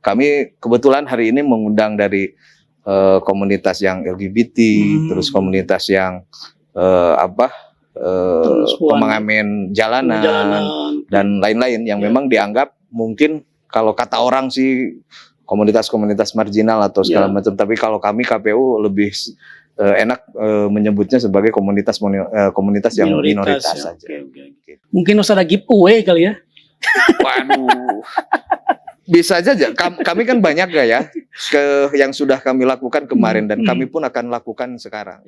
kami kebetulan hari ini mengundang dari komunitas yang LGBT, terus komunitas yang pengamen jalanan dan lain-lain yang memang dianggap mungkin kalau kata orang sih komunitas-komunitas marginal atau segala macam, tapi kalau kami KPU lebih enak menyebutnya sebagai komunitas yang minoritas saja. Okay. Mungkin harus ada giveaway kali ya. Waduh. Bisa saja. Kami kan banyak gak ya yang sudah kami lakukan kemarin dan kami pun akan lakukan sekarang.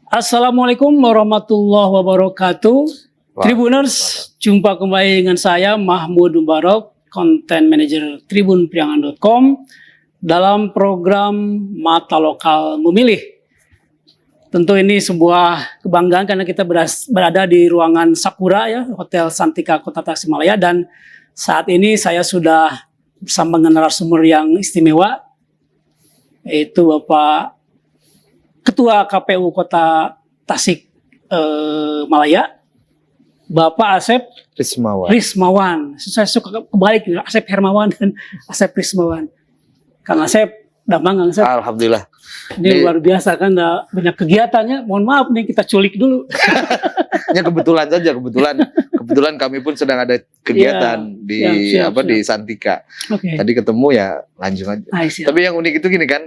Assalamualaikum warahmatullahi wabarakatuh. Tribuners, jumpa kembali dengan saya Mahmud Mubarak, Content Manager tribunpriangan.com dalam program Mata Lokal Memilih. Tentu ini sebuah kebanggaan karena kita berada di ruangan Sakura ya, Hotel Santika Kota Tasikmalaya, dan saat ini saya sudah bersama dengan narasumber yang istimewa, yaitu Bapak Ketua KPU Kota Tasikmalaya, Bapak Asep Rismawan. Saya suka kebalik, Asep Hermawan dan Asep Rismawan. Karena Asep Damang, Asep. Alhamdulillah. Ini luar biasa kan, banyak kegiatannya. Mohon maaf nih, kita culik dulu. Ya kebetulan saja, kebetulan kami pun sedang ada kegiatan di Santika. Tadi ketemu ya langsung aja. Tapi yang unik itu gini kan,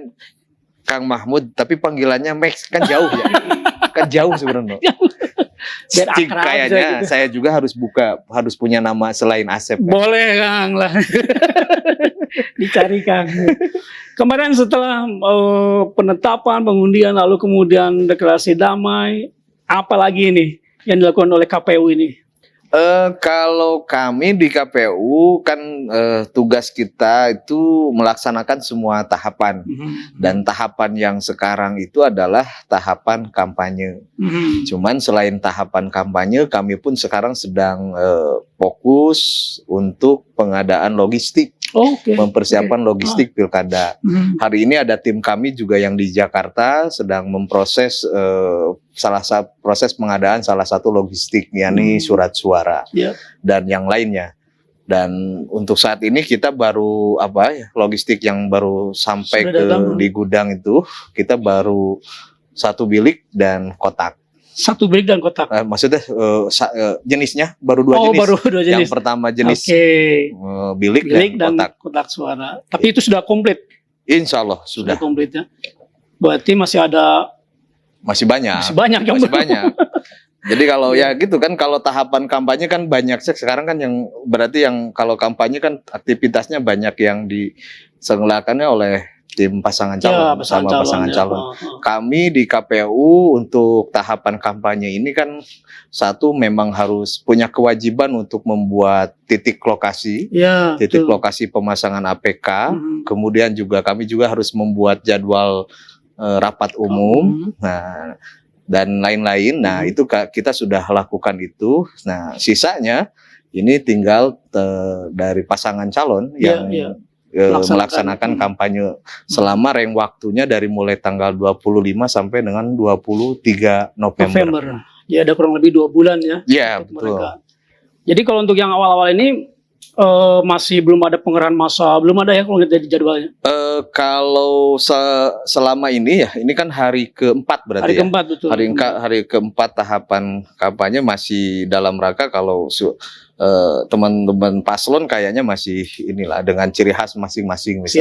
Kang Mahmud, tapi panggilannya Max, kan jauh ya. Kan jauh sebenarnya. Kayaknya gitu. Saya juga harus punya nama selain Asep. Boleh Kang lah. Dicari Kang. Kemarin setelah penetapan, pengundian, lalu kemudian deklarasi damai, apa lagi ini yang dilakukan oleh KPU ini? Kalau kami di KPU kan tugas kita itu melaksanakan semua tahapan, dan tahapan yang sekarang itu adalah tahapan kampanye. Cuman selain tahapan kampanye, kami pun sekarang sedang fokus untuk pengadaan logistik, mempersiapkan logistik pilkada. Hari ini ada tim kami juga yang di Jakarta sedang memproses proses pengadaan salah satu logistik, yakni surat suara dan yang lainnya. Dan untuk saat ini kita baru logistik yang baru sampai di gudang itu kita baru 1 bilik dan kotak. 1 bilik dan kotak. Maksudnya jenisnya baru 2 jenis. Baru 2 jenis. Yang pertama jenis bilik dan kotak suara. Tapi itu sudah komplit. Insya Allah sudah komplit ya. Berarti masih banyak. Jadi kalau ya gitu kan, kalau tahapan kampanye kan banyak sekarang kan, yang berarti yang kalau kampanye kan aktivitasnya banyak yang diselenggarakannya oleh tim pasangan calon, pasangan calon. Kami di KPU untuk tahapan kampanye ini kan satu memang harus punya kewajiban untuk membuat titik lokasi, lokasi pemasangan APK. Kemudian juga kami juga harus membuat jadwal rapat umum, dan lain-lain. Nah, itu kita sudah lakukan itu. Nah, sisanya ini tinggal dari pasangan calon yang melaksanakan kampanye selama rentang waktunya dari mulai tanggal 25 sampai dengan 23 November. Ya, ada kurang lebih 2 bulan ya. Iya, betul. Mereka. Jadi kalau untuk yang awal-awal ini masih belum ada pengerahan massa, belum ada ya kalau lihat dari jadwalnya? Kalau selama ini ya, ini kan hari keempat berarti hari keempat, betul. Hari keempat tahapan kampanye masih dalam rangka kalau teman-teman paslon kayaknya masih inilah dengan ciri khas masing-masing. Masih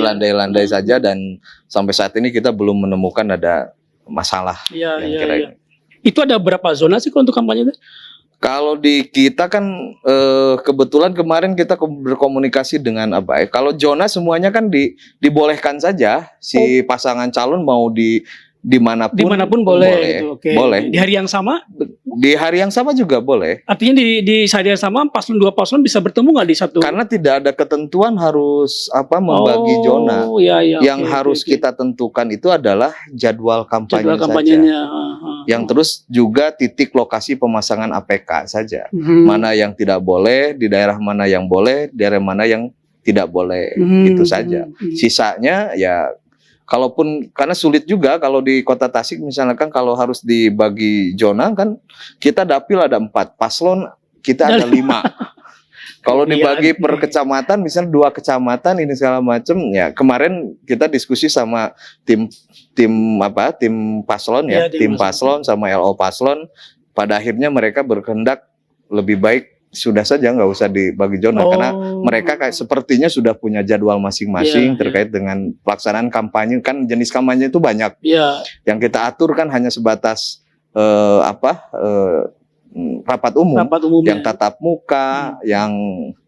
landai-landai saja, dan sampai saat ini kita belum menemukan ada masalah. Iya. Itu ada berapa zona sih kalau untuk kampanye itu? Kalau di kita kan kebetulan kemarin kita berkomunikasi dengan kalau zona semuanya kan dibolehkan saja, si pasangan calon mau dimanapun boleh. Gitu. Boleh. Di hari yang sama? Di hari yang sama juga boleh. Artinya di hari yang sama paslon 2 paslon bisa bertemu nggak di satu? Karena tidak ada ketentuan harus membagi zona. Yang harus kita tentukan itu adalah jadwal kampanye kampanyenya saja. Yang terus juga titik lokasi pemasangan APK saja. Mana yang tidak boleh, di daerah mana yang boleh, daerah mana yang tidak boleh. Itu saja. Sisanya ya, kalaupun karena sulit juga kalau di Kota Tasik misalkan kalau harus dibagi zona kan, kita dapil ada 4, paslon kita ada 5. Kalau dibagi per kecamatan, misalnya 2 kecamatan ini segala macam, ya kemarin kita diskusi sama tim paslon ya, tim paslon sama LO paslon, pada akhirnya mereka berkehendak lebih baik sudah saja nggak usah dibagi zona karena mereka kayak sepertinya sudah punya jadwal masing-masing terkait dengan pelaksanaan kampanye, kan jenis kampanye itu banyak. Yang kita atur kan hanya sebatas rapat umum yang tatap muka, yang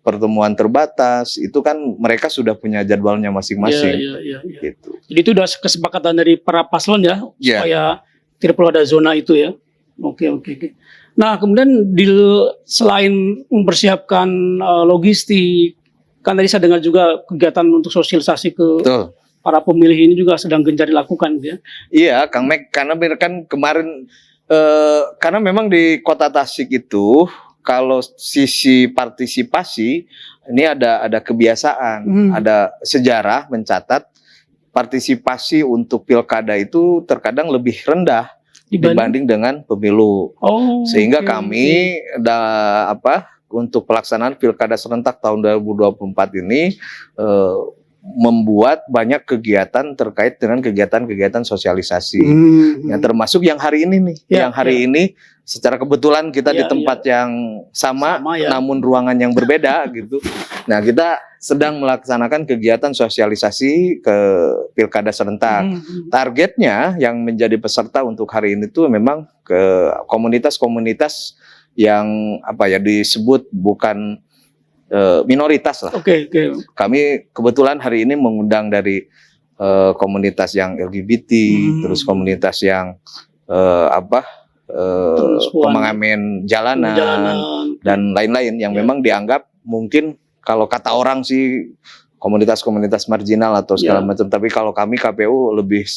pertemuan terbatas, itu kan mereka sudah punya jadwalnya masing-masing. Gitu. Jadi itu udah kesepakatan dari para paslon ya, supaya tidak perlu ada zona itu ya. Oke. Nah kemudian selain mempersiapkan logistik, kan tadi saya dengar juga kegiatan untuk sosialisasi ke para pemilih ini juga sedang gencar dilakukan ya. Iya, Kang Mek, karena kan kemarin karena memang di Kota Tasik itu kalau sisi partisipasi ini ada kebiasaan, ada sejarah mencatat partisipasi untuk pilkada itu terkadang lebih rendah dibanding dengan pemilu. Sehingga kami untuk pelaksanaan pilkada serentak tahun 2024 ini membuat banyak kegiatan terkait dengan kegiatan sosialisasi. Yang termasuk yang hari ini nih, ini secara kebetulan kita di tempat yang sama namun ruangan yang berbeda gitu. Nah, kita sedang melaksanakan kegiatan sosialisasi ke pilkada serentak. Targetnya yang menjadi peserta untuk hari ini tuh memang ke komunitas-komunitas yang disebut bukan minoritas lah. Kami kebetulan hari ini mengundang dari komunitas yang LGBT, terus komunitas yang pengamen jalanan dan lain-lain yang memang dianggap mungkin kalau kata orang sih komunitas-komunitas marginal atau segala macam. Tapi kalau kami KPU lebih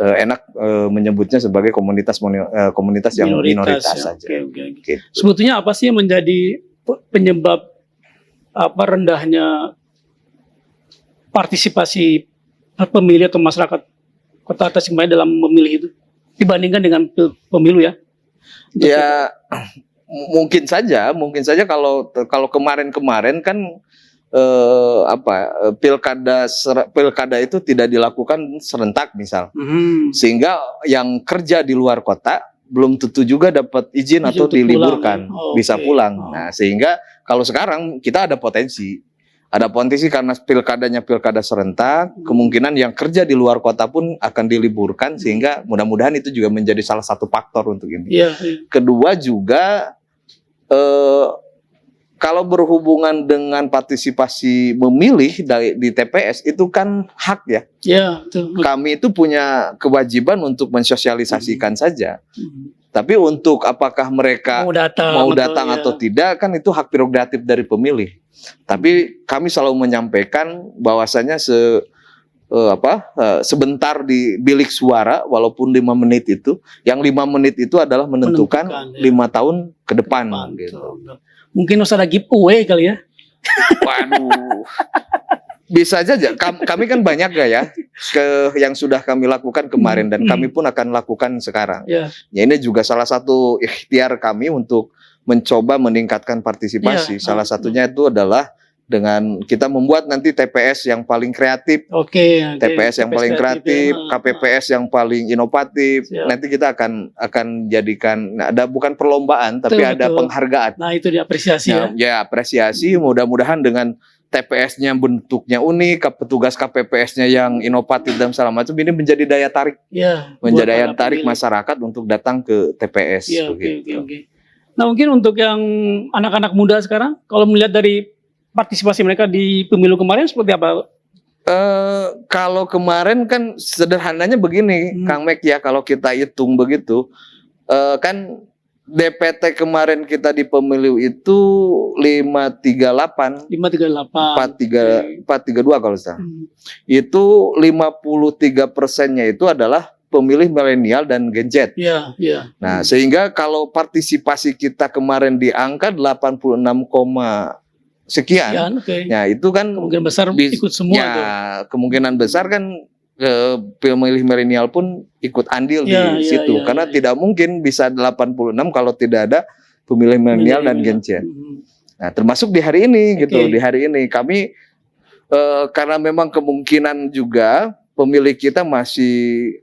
enak menyebutnya sebagai komunitas yang minoritas saja. Gitu. Sebetulnya apa sih yang menjadi penyebab rendahnya partisipasi pemilih atau masyarakat Kota Tasikmalaya dalam memilih itu dibandingkan dengan pemilu ya? Mungkin saja kalau kemarin kan pilkada itu tidak dilakukan serentak misal, sehingga yang kerja di luar kota belum tentu juga dapat izin atau diliburkan, bisa pulang. Nah, sehingga kalau sekarang kita ada potensi karena pilkadanya pilkada serentak, kemungkinan yang kerja di luar kota pun akan diliburkan, sehingga mudah-mudahan itu juga menjadi salah satu faktor untuk ini. Kedua juga kalau berhubungan dengan partisipasi memilih di TPS itu kan hak ya. Kami itu punya kewajiban untuk mensosialisasikan saja. Tapi untuk apakah mereka mau datang atau tidak kan itu hak prerogatif dari pemilih. Tapi kami selalu menyampaikan bahwasanya sebentar di bilik suara walaupun 5 menit itu, yang 5 menit itu adalah menentukan 5 tahun ke depan gitu. Mungkin usah ada giveaway kali ya. Waduh. Bisa aja. Kami kan banyak ya yang sudah kami lakukan kemarin dan kami pun akan lakukan sekarang. Ya, ini juga salah satu ikhtiar kami untuk mencoba meningkatkan partisipasi. Salah satunya itu adalah dengan kita membuat nanti TPS yang paling kreatif, TPS yang paling kreatif, KPPS yang paling inovatif. Nanti kita akan jadikan ada bukan perlombaan tapi ada penghargaan. Nah, itu diapresiasi ya. Apresiasi. Mudah-mudahan dengan TPS-nya bentuknya unik, petugas KPPS-nya yang inovatif dan segala macam, ini menjadi daya tarik, menjadi daya tarik masyarakat untuk datang ke TPS. Nah, mungkin untuk yang anak-anak muda sekarang, kalau melihat dari partisipasi mereka di pemilu kemarin seperti apa? Kalau kemarin kan sederhananya begini, Kang Mek ya, kalau kita hitung begitu, kan DPT kemarin kita di pemilu itu 538, 432 kalau salah. Itu 53%-nya itu adalah pemilih milenial dan Gen Z. Nah, sehingga kalau partisipasi kita kemarin di angka 86, sekian. Ya, itu kan kemungkinan besar ikut semua. Kemungkinan besar kan pemilih milenial pun ikut andil di situ. Karena tidak mungkin bisa 86 kalau tidak ada pemilih milenial dan Gen Z. Nah, termasuk di hari ini gitu. Di hari ini kami karena memang kemungkinan juga pemilih kita masih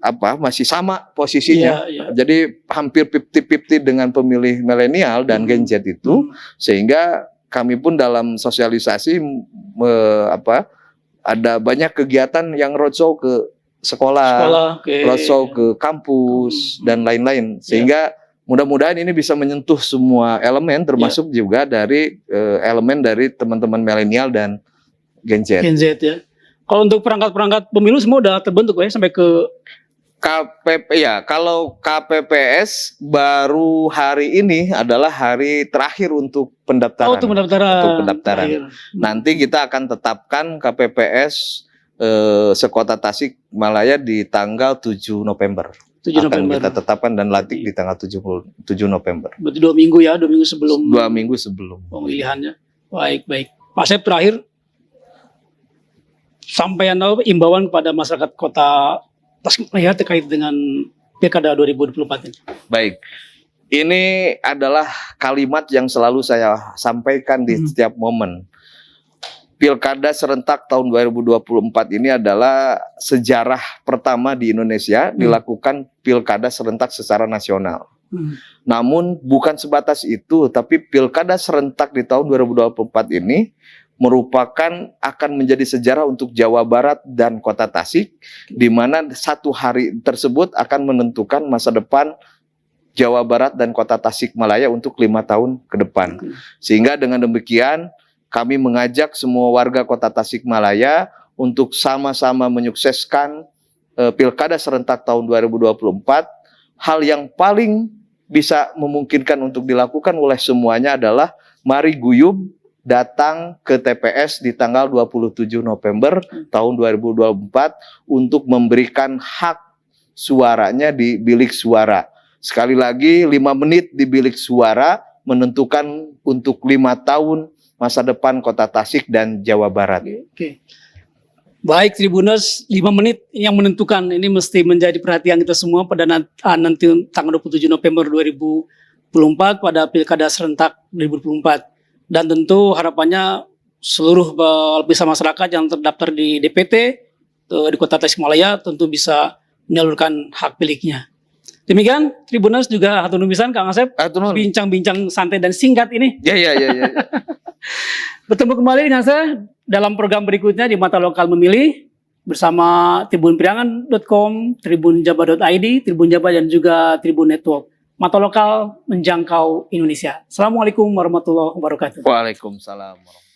sama posisinya. Jadi hampir 50-50 dengan pemilih milenial dan Gen Z itu, sehingga kami pun dalam sosialisasi ada banyak kegiatan yang roadshow ke sekolah, roadshow ke kampus dan lain-lain, sehingga mudah-mudahan ini bisa menyentuh semua elemen, termasuk juga dari elemen dari teman-teman milenial dan Gen Z. Gen Z ya. Kalau untuk perangkat-perangkat pemilu semua udah terbentuk ya sampai ke KPP ya. Kalau KPPS baru hari ini adalah hari terakhir untuk pendaftaran. Untuk pendaftaran. Untuk pendaftaran. Nanti kita akan tetapkan KPPS sekota Tasikmalaya di tanggal 7 November. 7 akan November. kita tetapkan dan lantik di tanggal 7 November. Berarti 2 minggu ya, 2 minggu sebelum. 2 minggu sebelum pemilihannya. Baik. Pak Asep, terakhir sampaian imbauan kepada masyarakat Kota Tasikmalaya terkait dengan Pilkada 2024 ini. Baik. Ini adalah kalimat yang selalu saya sampaikan di setiap momen. Pilkada serentak tahun 2024 ini adalah sejarah pertama di Indonesia dilakukan pilkada serentak secara nasional. Namun bukan sebatas itu, tapi pilkada serentak di tahun 2024 ini merupakan akan menjadi sejarah untuk Jawa Barat dan Kota Tasik, di mana satu hari tersebut akan menentukan masa depan Jawa Barat dan Kota Tasikmalaya untuk 5 tahun ke depan. Sehingga dengan demikian kami mengajak semua warga Kota Tasikmalaya untuk sama-sama menyukseskan Pilkada serentak tahun 2024. Hal yang paling bisa memungkinkan untuk dilakukan oleh semuanya adalah mari guyub datang ke TPS di tanggal 27 November tahun 2024 untuk memberikan hak suaranya di bilik suara. Sekali lagi 5 menit di bilik suara menentukan untuk 5 tahun masa depan Kota Tasik dan Jawa Barat. Oke. Baik Tribuners, 5 menit yang menentukan ini mesti menjadi perhatian kita semua pada nanti tanggal 27 November 2024 pada Pilkada serentak 2024. Dan tentu harapannya seluruh lapisan masyarakat yang terdaftar di DPT di Kota Tasikmalaya tentu bisa menyalurkan hak pilihnya. Demikian Tribuners juga hatur nuhun Kang Asep. Bincang-bincang santai dan singkat ini. Ya. Bertemu kembali dengan saya dalam program berikutnya di Mata Lokal Memilih bersama tribunpriangan.com, tribunjabar.id, Tribun Jabar dan juga Tribun Network. Mata lokal menjangkau Indonesia. Assalamualaikum warahmatullahi wabarakatuh. Waalaikumsalam warahmatullahi wabarakatuh.